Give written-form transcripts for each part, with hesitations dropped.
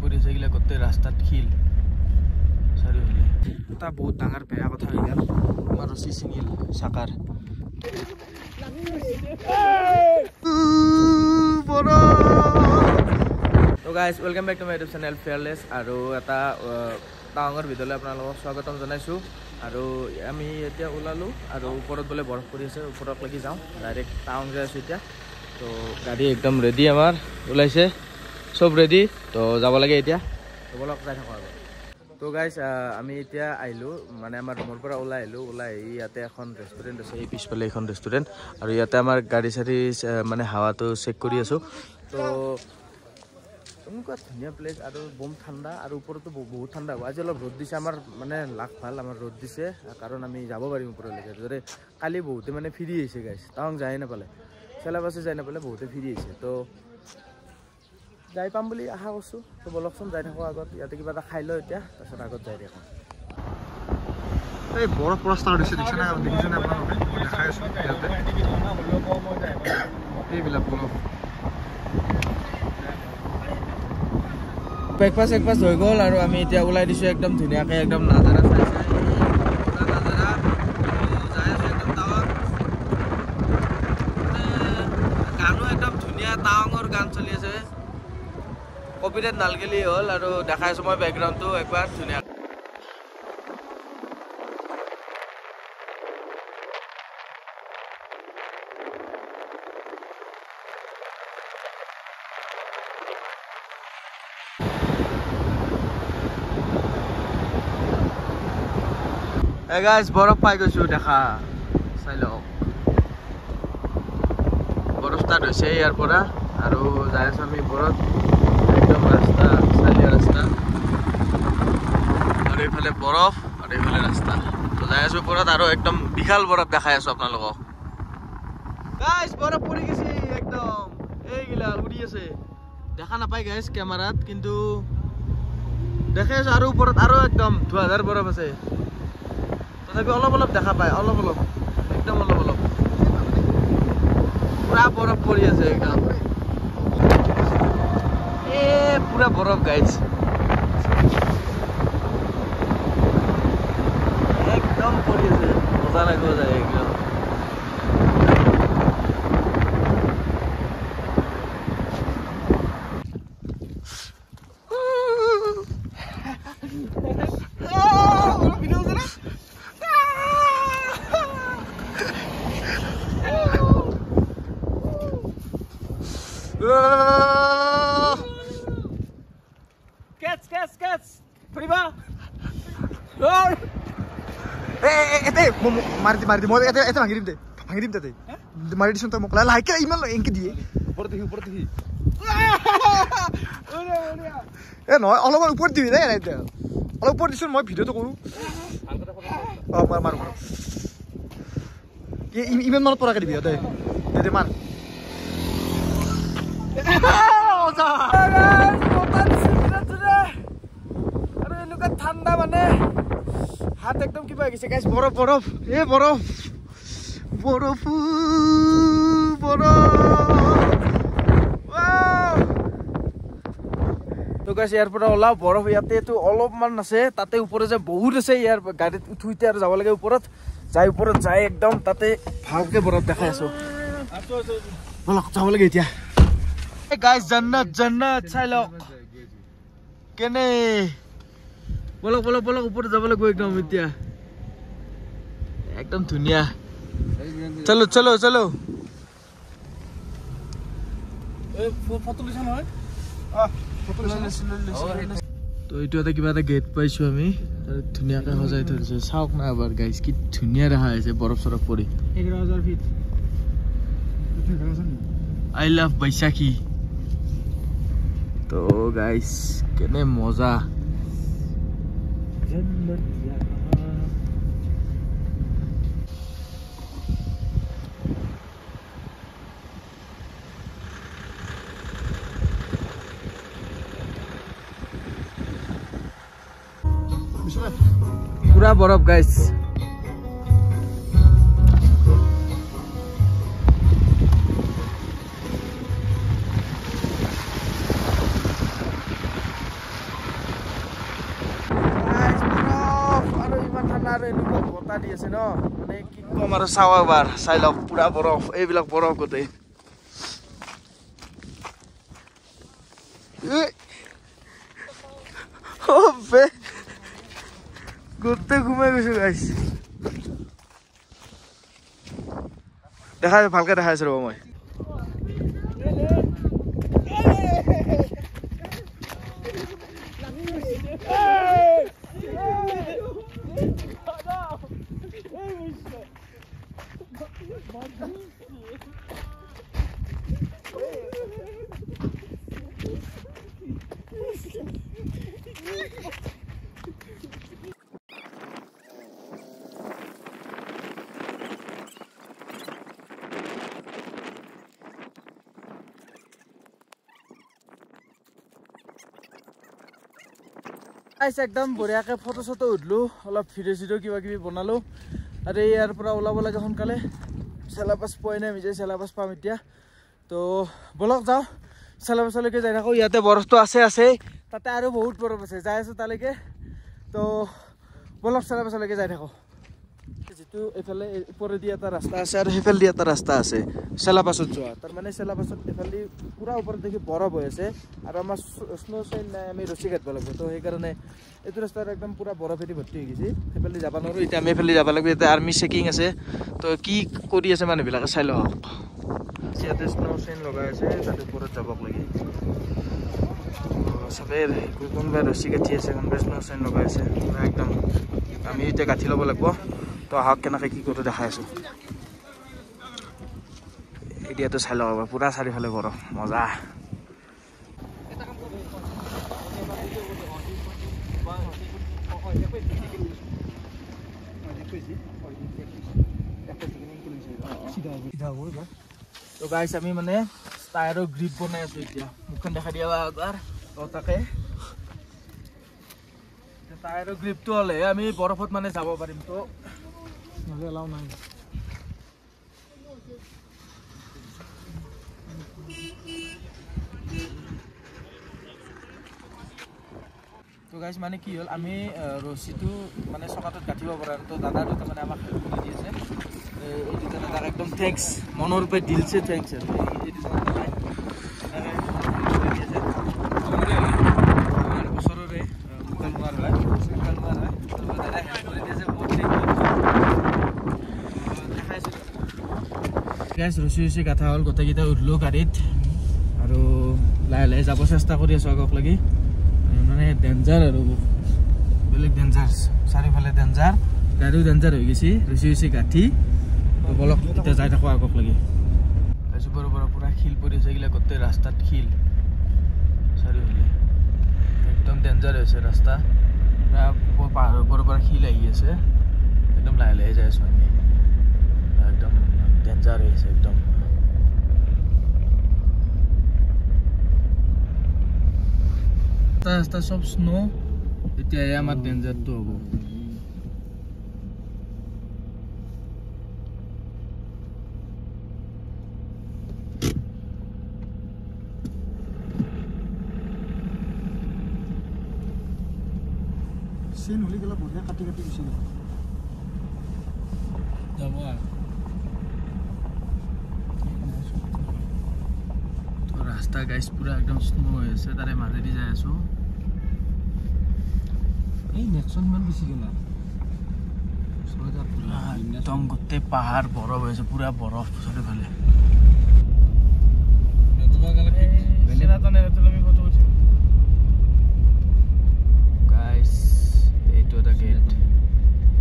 পৰি আছে এইগিলা গোটেই ৰাস্তাত শিল চাৰিওফালে এটা বহুত ডাঙৰ বেয়া কথা হৈ গ'ল আমাৰ ৰছী ছিঙিল চাকাৰ তো guys welcome back to my YouTube channel fearless আৰু এটা টাৱাঙৰ ভিডিঅ'লৈ আপোনালোকক স্বাগতম জনাইছোঁ আৰু আমি এতিয়া ওলালোঁ আৰু ওপৰত বোলে বৰফ পৰি আছে ওপৰত লাগি যাওঁ ডাইৰেক্ট টাৱাং যাই আছোঁ এতিয়া তো গাড়ী একদম ৰেডি আমাৰ ওলাইছে চব ৰেডি তো যাব লাগে এতিয়া বলক যাই থাকোঁ আৰু তো গাইজ আমি এতিয়া আহিলোঁ মানে আমাৰ ৰুমৰ পৰা ওলাই আহিলোঁ ওলাই আহি ইয়াতে এখন ৰেষ্টুৰেণ্ট আছে এই পিছফালে এখন ৰেষ্টুৰেণ্ট আৰু ইয়াতে আমাৰ গাড়ী চাড়ী মানে হাৱাটো চেক কৰি আছোঁ তো এনেকুৱা ধুনীয়া প্লেচ আৰু বম ঠাণ্ডা আৰু ওপৰতো বহুত ঠাণ্ডা হ'ব আজি অলপ ৰ'দ দিছে আমাৰ মানে লাখ ভাল আমাৰ ৰ'দ দিছে কাৰণ আমি যাব পাৰিম ওপৰলৈকে যদি কালি বহুতে মানে ফিৰি আহিছে গাইজ টাৱাং যাই নাপালে চেলাবাছে যাই নাপালে বহুতে ফিৰি আহিছে তো যাই পাম বুলি আশা কৰিছোঁ তো বলকচোন যাই থাকোঁ আগত ইয়াতে কিবা এটা খাই লওঁ এতিয়া তাৰপিছত আগত যাই থাকোঁ এই বৰফ পৰা ষ্টাৰ্ট হৈছে দেখিছেনে আপোনালোকে দেখাই আছোঁ ইয়াতে এইবিলাক বৰফ ব্ৰেকফাষ্ট হৈ গ'ল আৰু আমি এতিয়া ওলাই দিছোঁ একদম ধুনীয়াকৈ একদম নাজাৰা চাই নাজাৰা যাই আছোঁ একদম টাৱাং গানো একদম ধুনীয়া টাৱাঙৰ গান চলি আছে কপিৰাইট নালগেলি হ'ল আৰু দেখাই আছোঁ মই বেকগ্ৰাউণ্ডটো একবাৰ ধুনীয়া গাইজ বৰফ পাই গৈছোঁ দেখা চাই লওক বৰফ ষ্টাৰ্ট হৈছে ইয়াৰ পৰা আৰু যাই আছোঁ আমি ওপৰত একদম ৰাস্তা চালিয়া ৰাস্তা আৰু এইফালে বৰফ আৰু এইফালে ৰাস্তা তো যাই আছোঁ ওপৰত আৰু একদম বিশাল বৰফ দেখাই আছোঁ আপোনালোকক গাইজ বৰফ পৰি গৈছে একদম এইগিলা উৰি আছে দেখা নাপায় গাইজ কেমেৰাত কিন্তু দেখাই আছোঁ আৰু ওপৰত আৰু একদম ধোঁৱাধাৰ বৰফ আছে তথাপি অলপ অলপ দেখা পায় অলপ অলপ একদম অলপ অলপ পুৰা বৰফ পৰি আছে একদম পুৰা বৰফ গাইজ একদম পৰি আছে মজা লাগিব যায় একদম Catch! Prima! Lord! এতে মাৰি দি মই এতে ভাঙি দিম তাতে মাৰি দিছোন তই মোক লাইকে ইমান এংকি দিয়ে ওপৰত দেখি এ নহয় অলপমান ওপৰত দিবি দেই এতিয়া অলপ ওপৰত দিছোন মই ভিডিঅ'টো কৰোঁ মাৰো ইমান মানত পৰাকে দিবি দে মাৰ ঠাণ্ডা মানে হাত একদম কিবা হৈ গৈছে গাইজ বৰফ বৰফ বৰফ তো গাইজ ইয়াৰ পৰা ওলাও বৰফ ইয়াতেতো অলপমান আছে তাতে ওপৰত যে বহুত আছে ইয়াৰ গাড়ীত উঠোতে আৰু যাব লাগে ওপৰত যাই একদম তাতে ভালকে বৰফ দেখাই আছো বলক যাব লাগে এতিয়া গাইজ জান্নাত চাই লওক কেনে বলক ওপৰত যাব লাগিব একদম এতিয়া একদম ধুনীয়া চলো তো এইটো এটা কিবা এটা গেট পাইছো আমি ধুনীয়াকৈ সজাই থৈ দিছে চাওক না এবাৰ গাইজ কি ধুনীয়া দেখা হৈছে বৰফ চৰফ পৰি 11,000 ফিট আই লাভ বৈশাখী তো গাইজ কেনে মজা পুরা বরফ গাইস আৰু এনেকুৱা বতাহ দি আছে ন মানে কি কম আৰু চাওঁ এবাৰ চাই লওক পুৰা বৰফ এইবিলাক বৰফ গোটেই গোটেই ঘুমাই গৈছো গাইছ দেখাই ভালকে দেখাই আছো ৰ'ব মই একদম বঢ়িয়াকে ফটো চটো উঠলো অলপ ভিডিঅ' চিডিঅ' কিবা কিবি বনালো আৰু ইয়াৰ পৰা ওলাব লাগে সোনকালে চেলাবাছ পোৱাই নাই আমি যে চেলাবাছ পাম এতিয়া তো বলক যাওঁ চেলাবাছলৈকে যাই থাকোঁ ইয়াতে বৰফটো আছে তাতে আৰু বহুত বৰফ আছে যাই আছোঁ তালৈকে তো বলক চেলাবাছলৈকে যাই থাকোঁ যিটো এইফালে ওপৰেদি এটা ৰাস্তা আছে আৰু সেইফালেদি এটা ৰাস্তা আছে চেলাবাছত যোৱা তাৰমানে চেলাবাছত এইফালেদি পুৰা ওপৰত দেখি বৰফ হৈ আছে আৰু আমাৰ স্ন' চাইন নাই আমি ৰছী কাটিব লাগিব তো সেইকাৰণে এইটো ৰাস্তাত একদম পুৰা বৰফেদি ভৰ্তি হৈ গৈছে সেইফালে যাব নোৱাৰোঁ এতিয়া আমি এইফালে যাব লাগিব এতিয়া আৰ্মি চেকিং আছে তো কি কৰি আছে মানুহবিলাকে চাই লওক ইয়াতে স্ন' চাইন লগাই আছে তাতে ওপৰত যাব লাগে চবেই কোনোবাই ৰছী কাটি আছে কোনোবাই স্ন' চাইন লগাই আছে একদম আমি এতিয়া গাঁঠি ল'ব লাগিব তো আহক কেনেকৈ কি কৰোঁ দেখাই আছোঁ এতিয়াতো চাই লওক পুৰা চাৰিওফালে বৰফ মজা তো গাইছ আমি মানে টায়াৰৰ গ্ৰিপ বনাই আছোঁ এতিয়া মুখখন দেখা দিয়া এবাৰ তাকে টায়াৰৰ গ্ৰিপটো হ'লে আমি বৰফত মানে যাব পাৰিম তো নহ'লে এলাও নাই তো গাইছ মানে কি হ'ল আমি ৰছীটো মানে চকাটোত গাঁঠিব পৰা তো দাদা দুটা মানে আমাক হেল্প কৰি দি আছে এই দুটা দাদাক একদম থেংকছ মনৰ পৰা দিলছে থেংকছ ওচৰৰে গাইছ ৰছী গাঁঠা হ'ল গোটেইকেইটা উঠলো গাড়ীত আৰু লাহে লাহে যাব চেষ্টা কৰি আছোঁ আগক লাগি মানে ডেঞ্জাৰ আৰু বেলেগ ডেঞ্জাৰ চাৰিওফালে ডেঞ্জাৰ গাড়ীও ডেঞ্জাৰ হৈ গৈছে ৰছী গাঁঠি বলক এতিয়া যাই থাকোঁ আগক লাগি ওপৰৰ পৰা পুৰা শিল পৰি আছে এইগিলা গোটেই ৰাস্তাত শিল চাৰিওফালে একদম ডেঞ্জাৰ হৈছে ৰাস্তা পুৰা পাহাৰৰ ওপৰৰ পৰা শিল আহি আছে একদম লাহে লাহে যাই আছোঁ আমি একদম ডেঞ্জাৰ হৈ আছে একদম ৰাস্তা চব স্নো এতিয়াহে আমাৰ ডেঞ্জাৰটো হ'ব চেন হলি গেলা বঢ়িয়া কাটি কাটি গুচি যাব আৰু ৰাস্তা গাইছ পুৰা একদম স্নো হৈ আছে তাৰে মাজেদি যাই আছোঁ এই নেক্সন ইমান বেছি গেলা একদম গোটেই পাহাৰ বৰফ হৈ আছে পুৰা বৰফ চাৰিওফালে গাইছ এইটো এটা গেট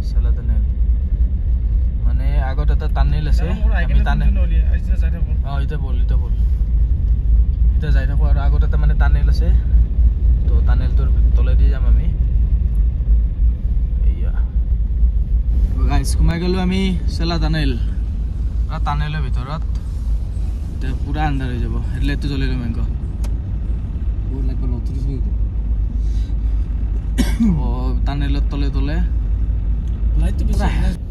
চেলা টানেল মানে আগত এটা টানেল আছে অঁ এতিয়া বল এতিয়া যাই থাকোঁ আৰু আগত এটা মানে টানেল আছে তো টানেলটোৰ তলেদি যাম আমি এয়া গাইছ সোমাই গ'লোঁ আমি চেলা টানেল টানেলৰ ভিতৰত এতিয়া পুৰা আন্ধাৰ হৈ যাব হেডলাইটটো জ্বলি ল'ম এনেকুৱা টানেলৰ তলে তলে লাইটটো বেছি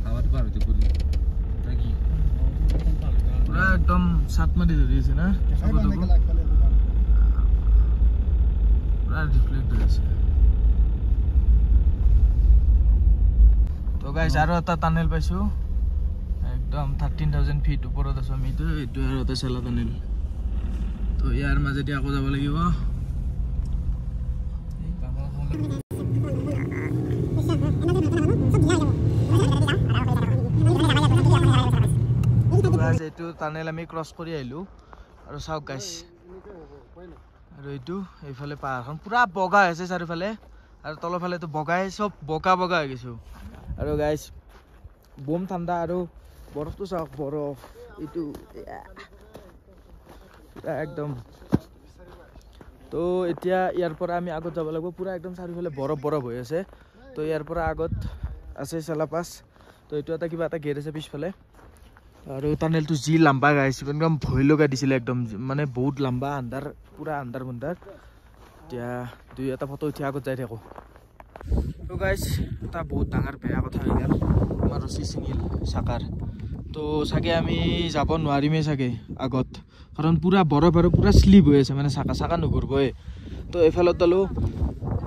হাওয়াতে পাৰ হইতে পুৰি সাত মাৰি ধৰি আছে না পুৰা ৰিফ্লেক্ট হৈ আছে তো গাইজ আৰু এটা টানেল পাইছোঁ একদম 13,000 ফিট ওপৰত আছোঁ আমি এইটো আৰু এটা চেলা টানেল তো ইয়াৰ মাজেদি আকৌ যাব লাগিব এইটো টানেল আমি ক্ৰছ কৰি আহিলোঁ আৰু চাওক গাইজ আৰু এইটো এইফালে পাহাৰখন পুৰা বগা হৈছে চাৰিওফালে আৰু তলৰ ফালেতো বগাই চব বগা বগা হৈ গৈছোঁ আৰু গাইজ বম ঠাণ্ডা আৰু বৰফটো চাওক বৰফ এইটো পুৰা একদম তো এতিয়া ইয়াৰ পৰা আমি আগত যাব লাগিব পুৰা একদম চাৰিওফালে বৰফ বৰফ হৈ আছে তো ইয়াৰ পৰা আগত আছে চেলাপাছ তো এইটো এটা কিবা এটা গেট আছে পিছফালে আৰু টানেলটো যি লম্বা গাইছে একদম ভয় লগা দিছিলে একদম মানে বহুত লম্বা আন্ধাৰ পুৰা আন্ধাৰ মুন্ধাৰ এতিয়া দুই এটা ফটো উঠি আগত যাই থাকোঁ তো গাইজ এটা বহুত ডাঙৰ বেয়া কথা হৈ গ'ল আমাৰ ৰছী ছিঙিল চাকাৰ তো চাগে আমি যাব নোৱাৰিমেই চাগে আগত কাৰণ পুৰা বৰফ আৰু পুৰা শ্লিপ হৈ আছে মানে চাকা নুঘূৰিবই তো এইফালত দালো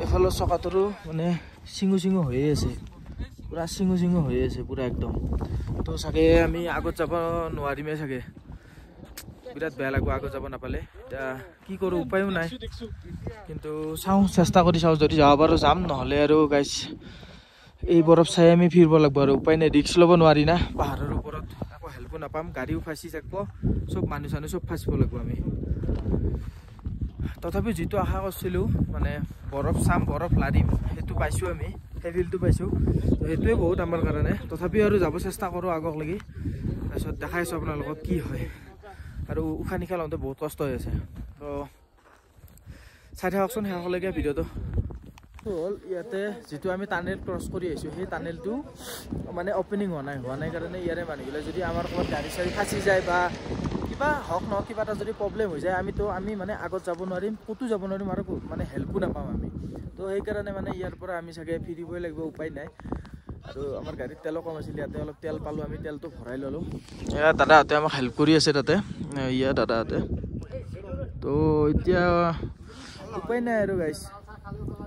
এইফালৰ চকাটোৰো মানে চিঙু হৈয়ে আছে পুৰা চিঙু হৈ আছে পুৰা একদম তো চাগে আমি আগত যাব নোৱাৰিমেই চাগে বিৰাট বেয়া লাগিব আগত যাব নাপালে এতিয়া কি কৰোঁ উপায়ো নাই কিন্তু চাওঁ চেষ্টা কৰি চাওঁ যদি যাব পাৰোঁ যাম নহ'লে আৰু গাইজ এই বৰফ চাই আমি ফিৰিব লাগিব আৰু উপায় নাই ৰিক্স ল'ব নোৱাৰি না পাহাৰৰ ওপৰত আকৌ হেল্পো নাপাম গাড়ীও ফাঁচি থাকিব চব মানুহ চানুহ চব ফাঁচিব লাগিব আমি তথাপিও যিটো আশা কৰিছিলোঁ মানে বৰফ চাম বৰফ লাৰিম সেইটো পাইছোঁ আমি সেই ফিলটো পাইছোঁ সেইটোৱে বহুত আমাৰ কাৰণে তথাপিও আৰু যাব চেষ্টা কৰোঁ আগক লাগি তাৰপিছত দেখাইছোঁ আপোনালোকক কি হয় আৰু উশাহ নিশাহ লওঁতে বহুত কষ্ট হৈ আছে তো চাই থাককচোন শেষলৈকে ভিডিঅ'টো হ'ল ইয়াতে যিটো আমি টানেল ক্ৰছ কৰি আহিছোঁ সেই টানেলটো মানে অপেনিং হোৱা নাই কাৰণে ইয়াৰে মানুহবিলাক যদি আমাৰ ক'ৰবাত গাড়ী চাড়ী ফাঁচি যায় বা কিবা হওক নহওক কিবা এটা যদি প্ৰব্লেম হৈ যায় আমি মানে আগত যাব নোৱাৰিম ক'তো যাব নোৱাৰিম আৰু মানে হেল্পো নাপাম আমি তো সেইকাৰণে মানে ইয়াৰ পৰা আমি চাগে ফিৰিবই লাগিব উপায় নাই আৰু আমাৰ গাড়ীত তেলো কম আছিল ইয়াতে অলপ তেল পালোঁ আমি তেলটো ভৰাই ল'লোঁ এয়া দাদাহঁতে আমাক হেল্প কৰি আছে তাতে দাদাহঁতে তো এতিয়া উপায় নাই আৰু গাইজ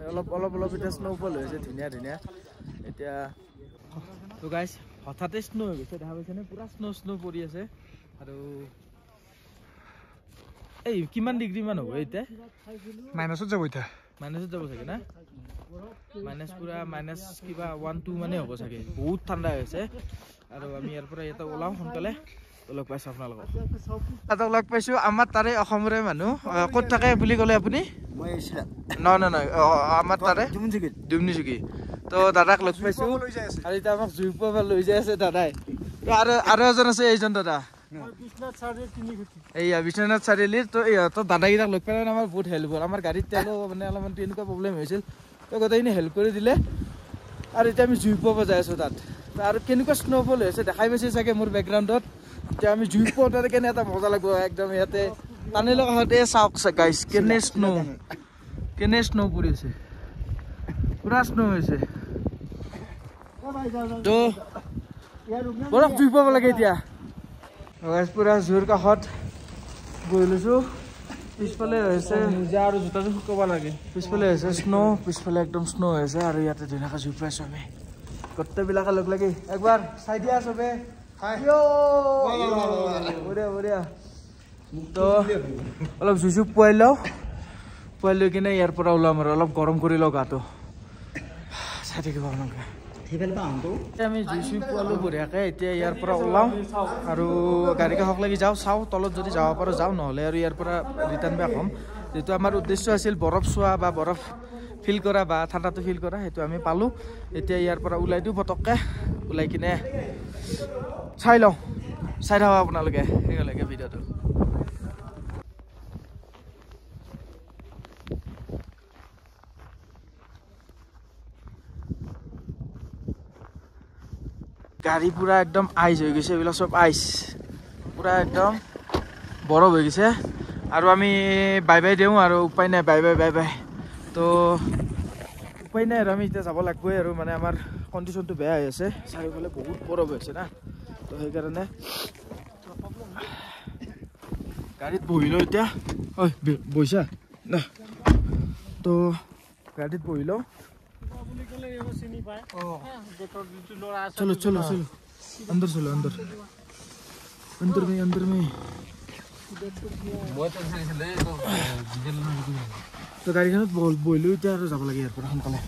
অলপ এতিয়া স্ন'ফল হৈ আছে ধুনীয়া এতিয়া তো গাইজ হঠাতে স্ন' হৈ গৈছে দেখা পাইছেনে পুৰা স্ন' পৰি আছে আৰু এই কিমান ডিগ্ৰী মান হ'ব এতিয়া মাইনাছত যাব এতিয়া মাইনাছত যাব চাগে না মাইনাছ পুৰা মাইনাছ কিবা 1-2 মানে হ'ব চাগে বহুত ঠাণ্ডা হৈছে আৰু আমি ইয়াৰ পৰা ইয়াতে ওলাওঁ সোনকালে লগ পাইছোঁ আপোনালোকক তাতে লগ পাইছোঁ আমাৰ তাৰে অসমৰে মানুহ ক'ত থাকে বুলি ক'লে আপুনি নহয় আমাৰ তাৰে ডুমনিচুকী তো দাদাক লগ পাইছোঁ আৰু এতিয়া আমাক জুই পোৱা লৈ যাই আছে দাদাই আৰু এজন আছে এইজন দাদা এইয়া বিশ্বনাথ চাৰিআলিৰ তো ইহঁতৰ দাদাকেইটাক লগ পালে আমাৰ বহুত হেল্প হ'ল আমাৰ গাড়ীত তেলো মানে অলপমান তেনেকুৱা প্ৰব্লেম হৈছিল তো গোটেইখিনি হেল্প কৰি দিলে আৰু এতিয়া আমি জুই পাব যাই আছোঁ তাত আৰু কেনেকুৱা স্ন'ফল হৈ আছে দেখাই পাইছে চাগে মোৰ বেকগ্ৰাউণ্ডত এতিয়া আমি জুই পোৱা তাতে কেনে এটা মজা লাগিব একদম ইয়াতে টানেলৰ কাষতে চাওক গাইজ কেনে স্ন' পৰি আছে পুৰা স্ন' হৈছে তো বৰফ জুই পাব লাগে এতিয়া পুৰা জুইৰ কাষত বহি লৈছোঁ পিছফালে হৈছে মোজা আৰু জোতাযোৰ শুকাব লাগে পিছফালে হৈছে স্ন' পিছফালে একদম স্ন' হৈছে আৰু ইয়াতে ধুনীয়াকৈ জুই পাইছোঁ আমি গোটেইবিলাকে লগ লাগি একবাৰ চাই দিয়া চবে বঢ়িয়া তো অলপ জুই পুৱাই লৈ কিনে ইয়াৰ পৰা ওলাম আৰু অলপ গৰম কৰি লওঁ গাটো চাই থাকিব আপোনালোকে আমি জুই পোৱালোঁ বঢ়িয়াকৈ এতিয়া ইয়াৰ পৰা ওলাওঁ আৰু গাড়ী কাষক লাগি যাওঁ চাওঁ তলত যদি যাব পাৰোঁ যাওঁ নহ'লে আৰু ইয়াৰ পৰা ৰিটাৰ্ণ বেক হ'ম যিটো আমাৰ উদ্দেশ্য আছিল বৰফ চোৱা বা বৰফ ফিল কৰা বা ঠাণ্ডাটো ফিল কৰা সেইটো আমি পালোঁ এতিয়া ইয়াৰ পৰা ওলাই দিওঁ পটককৈ ওলাই কিনে চাই লওঁ চাই থাকক আপোনালোকে সেইলৈকে ভিডিঅ'টো গাড়ী পুৰা একদম আইচ হৈ গৈছে এইবিলাক চব আইচ পুৰা একদম বৰফ হৈ গৈছে আৰু আমি বাই বাই দিওঁ আৰু উপায় নাই বাই বাই তো উপায় নাই আৰু আমি এতিয়া যাব লাগিবই আৰু মানে আমাৰ কণ্ডিশ্যনটো বেয়া হৈ আছে চাৰিওফালে বহুত বৰফ হৈছে না তো সেইকাৰণে গাড়ীত বহিলোঁ এতিয়া ঐ বহিছা না তো গাড়ীত বহিলোঁ চলো চলো চলো अंदर चलो अंदर अंदर में তো গাড়ীখনত বহিলোঁ এতিয়া আৰু যাব লাগে ইয়াৰ পৰা সোনকালে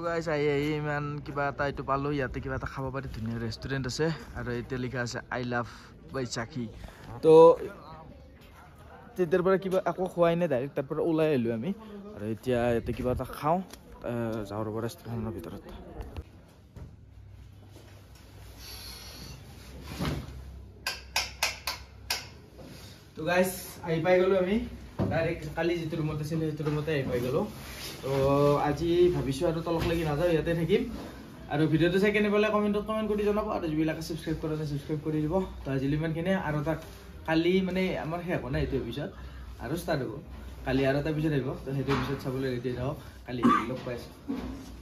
গাইছ আহি ইমান কিবা এটা এইটো পালোঁ ইয়াতে কিবা এটা খাব পাৰি ধুনীয়া ৰেষ্টুৰেণ্ট আছে আৰু এতিয়া লিখা আছে আই লাভ বৈশাখী তো তেতিয়াৰ পৰা কিবা আকৌ খোৱাই নাই ডাইৰেক্ট তাৰ পৰা ওলাই আহিলোঁ আমি আৰু এতিয়া ইয়াতে কিবা এটা খাওঁ যাওঁ ৰ'ব ৰেষ্টুৰেণ্টৰ ভিতৰত তো গাইছ আহি পাই গ'লোঁ আমি ডাইৰেক্ট কালি যিটো ৰুমত আছিলে সেইটো ৰুমতে আহি পাই গ'লোঁ তো আজি ভাবিছোঁ আৰু তলক লাগি নাযাওঁ ইয়াতে থাকিম আৰু ভিডিঅ'টো চাই কেনে পালে কমেণ্টত কমেণ্ট কৰি জনাব আৰু যিবিলাকে ছাবস্ক্ৰাইব কৰা নাই ছাবস্ক্ৰাইব কৰি দিব তো আজিলৈ ইমানখিনিয়ে আৰু এটা কালি মানে আমাৰ শেষ হোৱা নাই এইটো এপিছ'ড আৰু ষ্টাৰ্ট হ'ব কালি আৰু এটা এপিছ'ড আহিব তো সেইটো এপিছ'ড চাবলৈ ৰেডি থাকক কালি লগ পাই আছোঁ